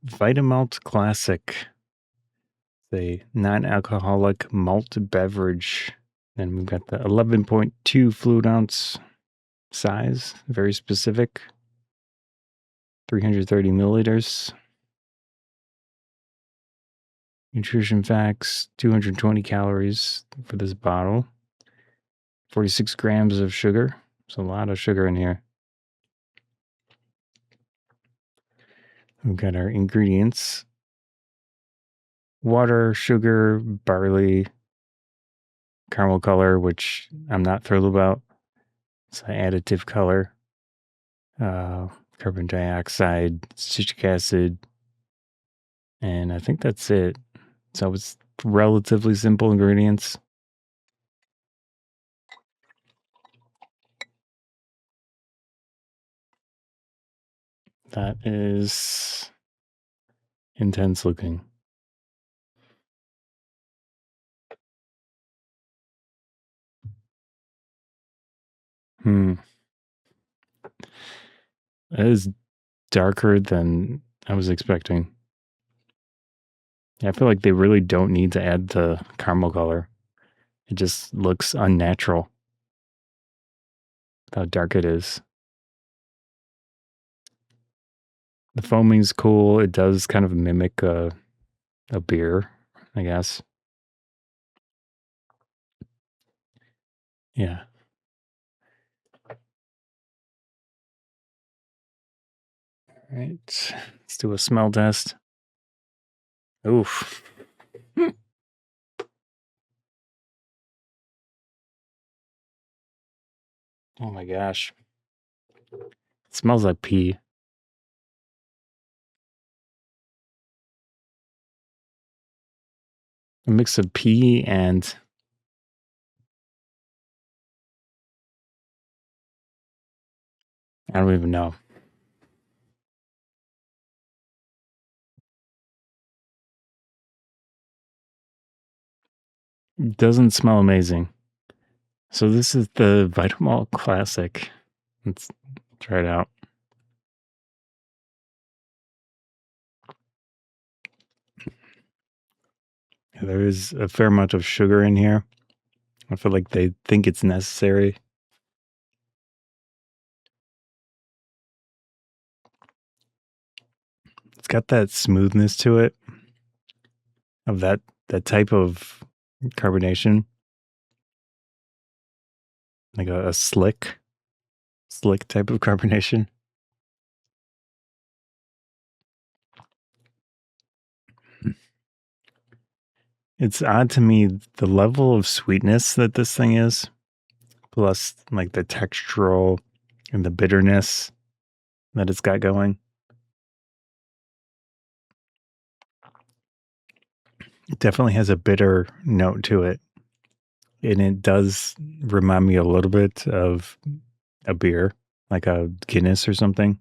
Vita Malt Classic. The non-alcoholic malt beverage. Then we've got the 11.2 fluid ounce size, very specific. 330 milliliters. Nutrition facts, 220 calories for this bottle. 46 grams of sugar. There's a lot of sugar in here. We've got our ingredients. Water, sugar, barley, caramel color, which I'm not thrilled about. It's an additive color. Carbon dioxide, citric acid, and I think that's it. So it's relatively simple ingredients. That is intense looking. It is darker than I was expecting. I feel like they really don't need to add the caramel color. It just looks unnatural. How dark it is. The foaming's cool. It does kind of mimic a beer, I guess. Yeah. All right. Let's do a smell test. Oof. Oh my gosh. It smells like pee. A mix of pee and I don't even know. It doesn't smell amazing. So this is the Vita Malt Classic. Let's try it out. There is a fair amount of sugar in here. I feel like they think it's necessary. It's got that smoothness to it of that type of carbonation. Like a slick type of carbonation. It's odd to me the level of sweetness that this thing is, plus like the textural and the bitterness that it's got going. It definitely has a bitter note to it. And it does remind me a little bit of a beer, like a Guinness or something.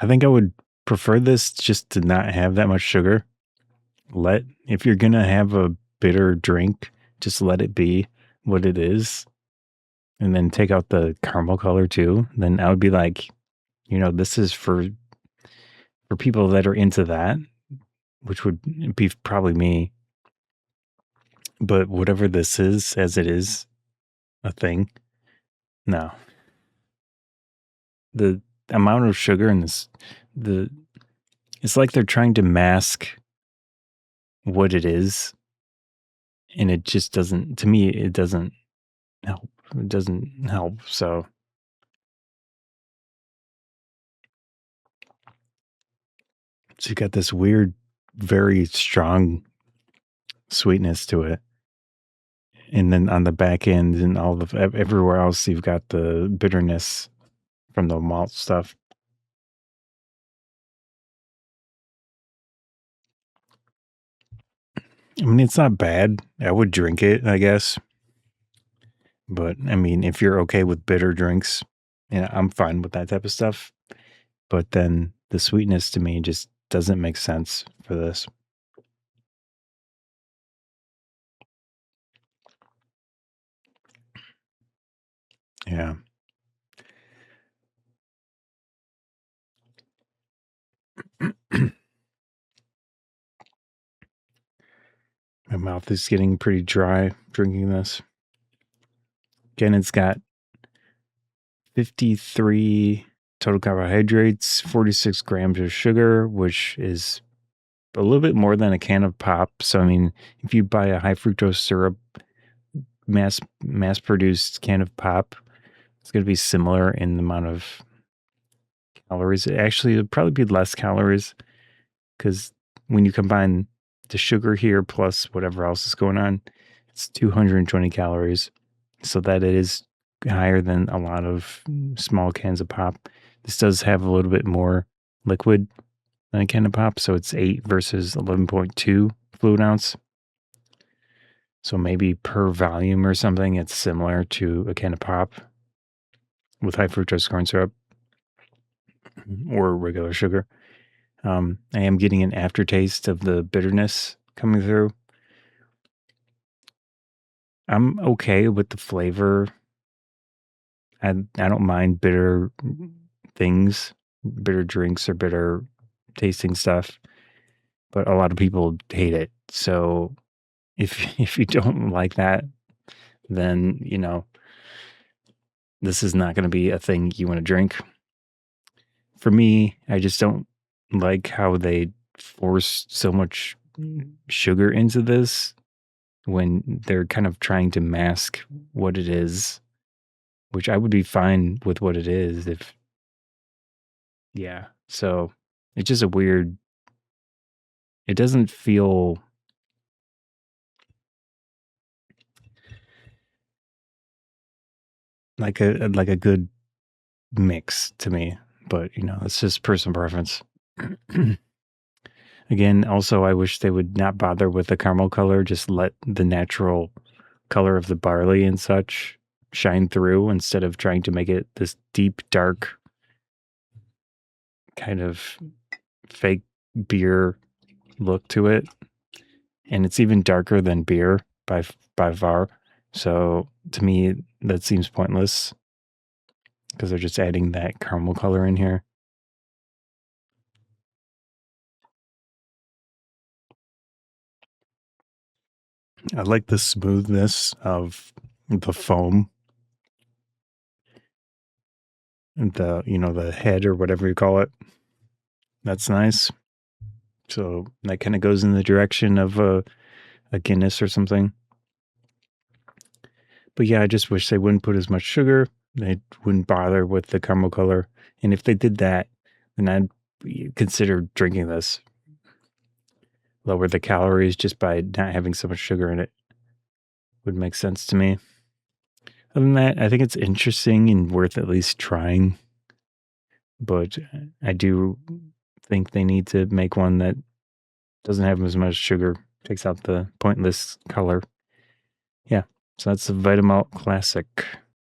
I think I would prefer this just to not have that much sugar. If you're gonna have a bitter drink, just let it be what it is. And then take out the caramel color too. Then I would be like, this is for people that are into that, which would be probably me. But whatever this is, as it is a thing, no. The amount of sugar in this, it's like they're trying to mask what it is, and it just doesn't. To me, it doesn't help. It doesn't help. So you got this weird, very strong sweetness to it. And then on the back end and everywhere else, you've got the bitterness from the malt stuff. I mean, it's not bad. I would drink it, I guess. But I mean, if you're okay with bitter drinks, I'm fine with that type of stuff. But then the sweetness to me just doesn't make sense for this. Yeah. My mouth is getting pretty dry drinking this. Again, it's got 53 total carbohydrates, 46 grams of sugar, which is a little bit more than a can of pop. So, I mean, if you buy a high fructose syrup mass produced can of pop, it's going to be similar in the amount of calories. Actually, it'll probably be less calories because when you combine the sugar here plus whatever else is going on, it's 220 calories. So that it is higher than a lot of small cans of pop. This does have a little bit more liquid than a can of pop. So it's 8 versus 11.2 fluid ounce. So maybe per volume or something, it's similar to a can of pop with high fructose corn syrup or regular sugar. I am getting an aftertaste of the bitterness coming through. I'm okay with the flavor. I don't mind bitter things, bitter drinks or bitter tasting stuff, but a lot of people hate it. So if you don't like that, then this is not going to be a thing you want to drink. For me, I just don't like how they force so much sugar into this when they're kind of trying to mask what it is, which I would be fine with what it is if, yeah. So it's just a weird, it doesn't feel like a good mix to me, but it's just personal preference. Again, also, I wish they would not bother with the caramel color. Just let the natural color of the barley and such shine through instead of trying to make it this deep, dark kind of fake beer look to it. And it's even darker than beer by far. So to me, that seems pointless because they're just adding that caramel color in here. I like the smoothness of the foam, the head or whatever you call it. That's nice. So that kind of goes in the direction of a Guinness or something. But yeah, I just wish they wouldn't put as much sugar. They wouldn't bother with the caramel color. And if they did that, then I'd consider drinking this. Lower the calories just by not having so much sugar in it would make sense to me. Other than that, I think it's interesting and worth at least trying. But I do think they need to make one that doesn't have as much sugar, takes out the pointless color. Yeah, so that's the Vita Malt Classic.